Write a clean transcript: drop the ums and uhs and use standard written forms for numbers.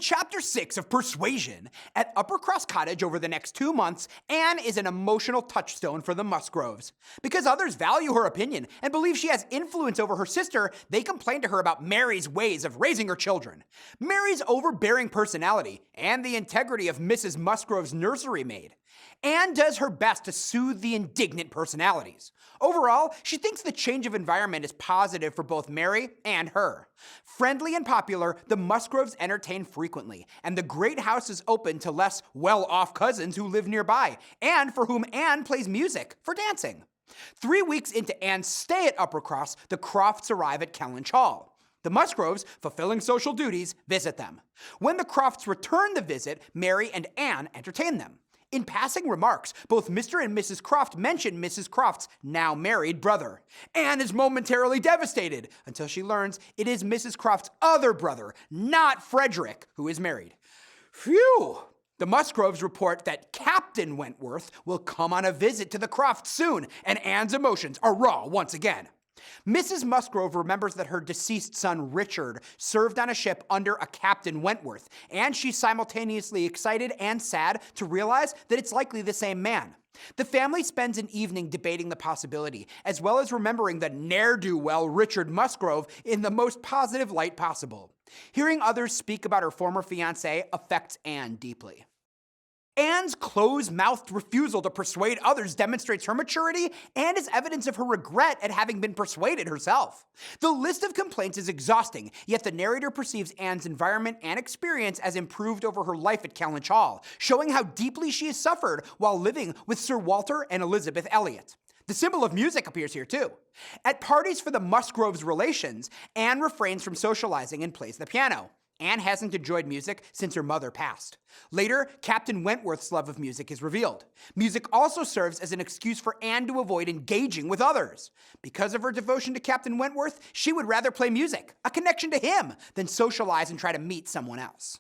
Chapter 6 of Persuasion, at Uppercross Cottage over the next 2 months, Anne is an emotional touchstone for the Musgroves. Because others value her opinion and believe she has influence over her sister, they complain to her about Mary's ways of raising her children. Mary's overbearing personality and the integrity of Mrs. Musgrove's nursery maid. Anne does her best to soothe the indignant personalities. Overall, she thinks the change of environment is positive for both Mary and her. Friendly and popular, the Musgroves entertain frequently, and the great house is open to less well-off cousins who live nearby, and for whom Anne plays music for dancing. 3 weeks into Anne's stay at Uppercross, the Crofts arrive at Kellynch Hall. The Musgroves, fulfilling social duties, visit them. When the Crofts return the visit, Mary and Anne entertain them. In passing remarks, both Mr. and Mrs. Croft mention Mrs. Croft's now married brother. Anne is momentarily devastated until she learns it is Mrs. Croft's other brother, not Frederick, who is married. Phew! The Musgroves report that Captain Wentworth will come on a visit to the Crofts soon, and Anne's emotions are raw once again. Mrs. Musgrove remembers that her deceased son Richard served on a ship under a Captain Wentworth, and she's simultaneously excited and sad to realize that it's likely the same man. The family spends an evening debating the possibility, as well as remembering the ne'er-do-well Richard Musgrove in the most positive light possible. Hearing others speak about her former fiancé affects Anne deeply. Anne's close-mouthed refusal to persuade others demonstrates her maturity and is evidence of her regret at having been persuaded herself. The list of complaints is exhausting, yet the narrator perceives Anne's environment and experience as improved over her life at Kellynch Hall, showing how deeply she has suffered while living with Sir Walter and Elizabeth Elliot. The symbol of music appears here too. At parties for the Musgroves' relations, Anne refrains from socializing and plays the piano. Anne hasn't enjoyed music since her mother passed. Later, Captain Wentworth's love of music is revealed. Music also serves as an excuse for Anne to avoid engaging with others. Because of her devotion to Captain Wentworth, she would rather play music, a connection to him, than socialize and try to meet someone else.